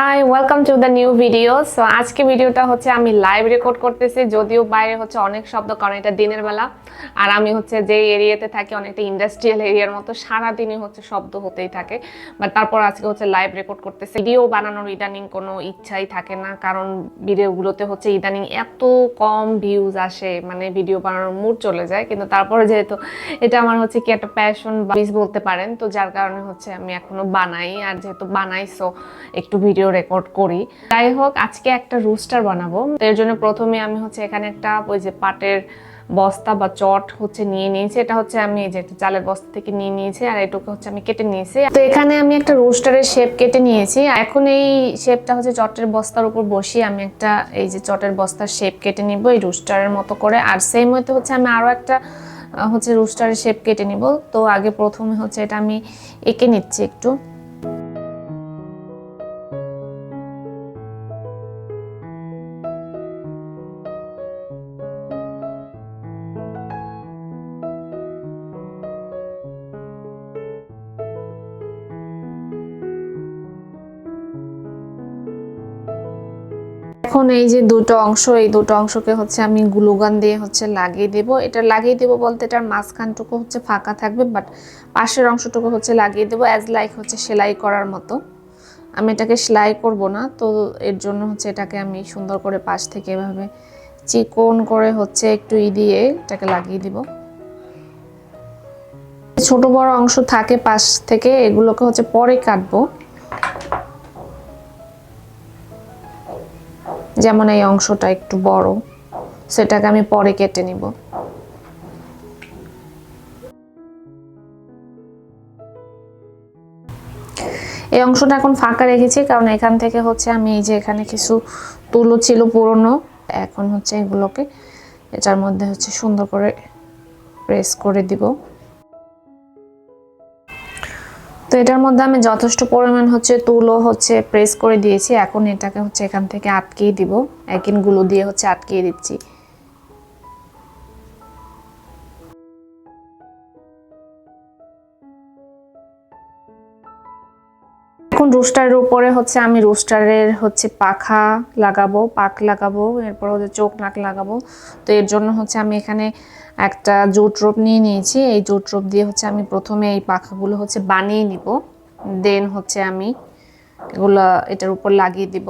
Hi welcome to the new video. So আজকে ভিডিওটা হচ্ছে আমি লাইভ রেকর্ড করতেছি, যদিও বাইরে হচ্ছে অনেক শব্দ, কারণ এটা দিনের বেলা আর আমি হচ্ছে যে এরিয়াতে থাকি অনেকটা ইন্ডাস্ট্রিয়াল এরিয়ার মতো, সারাদিনই হচ্ছে শব্দ হতেই থাকে। বাট তারপর আজকে হচ্ছে লাইভ রেকর্ড করতেছি। ভিডিও বানানোর ইদানিং কোনো ইচ্ছাই থাকে না, কারণ ভিডিওগুলোতে হচ্ছে ইদানিং এত কম ভিউজ আসে, মানে ভিডিও বানানোর মুড চলে যায়। কিন্তু তারপরে যেহেতু এটা আমার হচ্ছে কি একটা প্যাশন বা বলতে পারেন, তো যার কারণে হচ্ছে আমি এখনো বানাই, আর যেহেতু বানাই সো একটু ভিডিও রেকর্ড করি। যাই হোক, আজকে একটা রুস্টার বানাবো। এর জন্য প্রথমে আমি হচ্ছে এখানে একটা ওই যে পাটের বস্তা বা চট হচ্ছে নিয়ে নিয়েছি। এটা হচ্ছে আমি এই যে চালের বস্তা থেকে নিয়ে নিয়েছি, আর এটুকু হচ্ছে আমি কেটে নিয়েছি। তো এখানে আমি একটা রুস্টারের শেপ কেটে নিয়েছি। এখন এই শেপটা হচ্ছে চটের বস্তার উপর বসিয়ে আমি একটা এই যে চটের বস্তার শেপ কেটে নিব এই রুস্টারের মতো করে। আর সেম হয়তো হচ্ছে আমি আরো একটা হচ্ছে রুস্টারের শেপ কেটে নিব। তো আগে প্রথমে হচ্ছে এটা আমি এঁকে নিচ্ছি একটু। এখন এই যে দুটো অংশ, এই দুটো অংশকে হচ্ছে আমি গ্লুগান দিয়ে হচ্ছে লাগিয়ে দেব। এটা লাগিয়ে দেব বলতে এটার মাঝখানটুকু হচ্ছে ফাঁকা থাকবে, বাট পাশের অংশটুকু হচ্ছে লাগিয়ে দেব অ্যাজ লাইক হচ্ছে সেলাই করার মতো। আমি এটাকে সেলাই করব না, তো এর জন্য হচ্ছে এটাকে আমি সুন্দর করে পাশ থেকে এভাবে চিকন করে হচ্ছে একটু দিয়ে এটাকে লাগিয়ে দিব। ছোট বড় অংশ থাকে পাশ থেকে, এগুলোকে হচ্ছে পরে কাটবো। যেমন এই অংশটা একটু বড়, সেটাকে আমি পরে কেটে নিব। এই অংশটা এখন ফাঁকা রেখেছি, কারণ এখান থেকে হচ্ছে আমি এই যে এখানে কিছু তুলো ছিল পুরনো, এখন হচ্ছে এগুলোকে এটার মধ্যে হচ্ছে সুন্দর করে প্রেস করে দিব। তো এটার মধ্যে আমি যথেষ্ট পরিমাণ হচ্ছে তুলো হচ্ছে প্রেস করে দিয়েছি। এখন এটাকে হচ্ছে এখান থেকে আটকিয়ে দিব, একিনগুলো দিয়ে হচ্ছে আটকিয়ে দিচ্ছি। এখন রুস্টারের উপরে হচ্ছে আমি রুস্টারের হচ্ছে পাখা লাগাবো, পাক লাগাবো, এরপর হচ্ছে চোখ নাক লাগাবো। তো এর জন্য হচ্ছে আমি এখানে একটা জুট রোপ নিয়ে নিয়েছি। এই জুট রোপ দিয়ে হচ্ছে আমি প্রথমে এই পাখাগুলো হচ্ছে বানিয়ে নিব, দেন হচ্ছে আমি এগুলা এটার উপর লাগিয়ে দিব।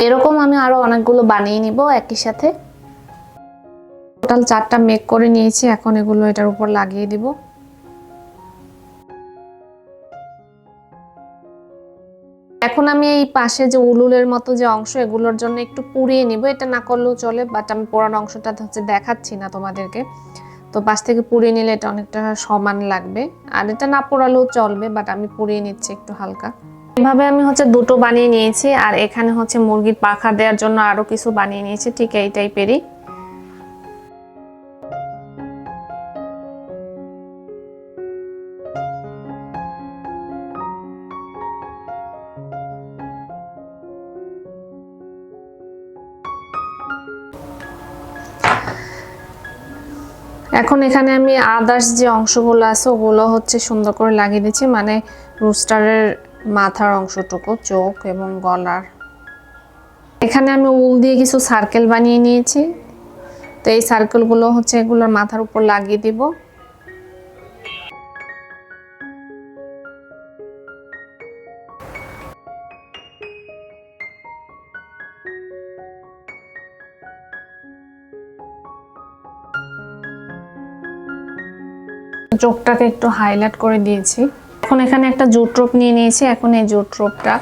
এরকম আমি আরো অনেকগুলো বানিয়ে নিব একই সাথে। টোটাল 4টা মেক করে নিয়েছি, এখন এগুলো এটার উপর লাগিয়ে দিব। এখন আমি এই পাশে যে উলুলের মতো যে অংশ, এগুলোর জন্য একটু পুড়িয়ে নিব। এটা না করলেও চলে, বাট আমি পোড়ানো অংশটা হচ্ছে দেখাচ্ছি না তোমাদেরকে। তো পাশ থেকে পুড়িয়ে নিলে এটা অনেকটা সমান লাগবে, আর এটা না পোড়ালেও চলবে, বাট আমি পুড়িয়ে নিচ্ছি একটু হালকা। এভাবে আমি হচ্ছে দুটো বানিয়ে নিয়েছি, আর এখানে হচ্ছে মুরগির পাখা দেওয়ার জন্য আরো কিছু বানিয়ে নিয়েছি ঠিক এই টাইপেরই। এখন এখানে আমি আদার্স যে অংশগুলো আছে ওগুলো হচ্ছে সুন্দর করে লাগিয়ে দিচ্ছি, মানে রুস্টারের মাথার অংশটুকু, চোখ এবং গলার। এখানে আমি উল দিয়ে কিছু সার্কেল বানিয়ে নিয়েছি। তো এই সার্কেলগুলো হচ্ছে এগুলোর মাথার উপর লাগিয়ে দিব। চোখটাকে একটু হাইলাইট করে দিয়েছি। এখন এখানে একটা জুট রোপ নিয়ে নিয়েছি, এখন এই জুট রোপটা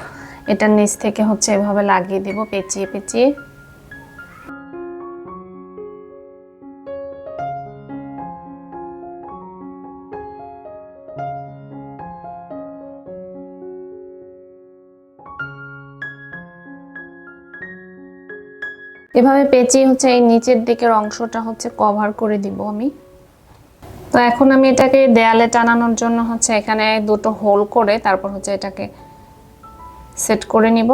এটার নিচ থেকে হচ্ছে এভাবে লাগিয়ে দিব পেঁচিয়ে পেঁচিয়ে। এভাবে পেঁচিয়ে হচ্ছে এই নিচের দিকের অংশটা হচ্ছে কভার করে দিব আমি। তো এখন আমি এটাকে দেয়ালে টানানোর জন্য হচ্ছে এখানে দুটো হোল করে তারপর হচ্ছে এটাকে সেট করে নিব।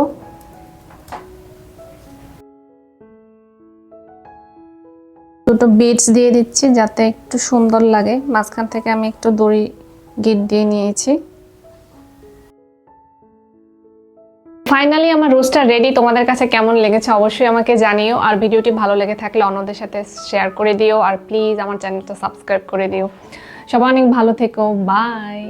দুটো বিটস দিয়ে দিচ্ছি যাতে একটু সুন্দর লাগে, মাঝখান থেকে আমি একটু দড়ি গিট দিয়ে নিয়েছি। ফাইনালি আমার রোজটা রেডি। তোমাদের কাছে কেমন লেগেছে অবশ্যই আমাকে জানিও, আর ভিডিওটি ভালো লেগে থাকলে অন্যদের সাথে শেয়ার করে দিও, আর প্লিজ আমার চ্যানেলটা সাবস্ক্রাইব করে দিও। সবাই অনেক ভালো থেকো, বাই।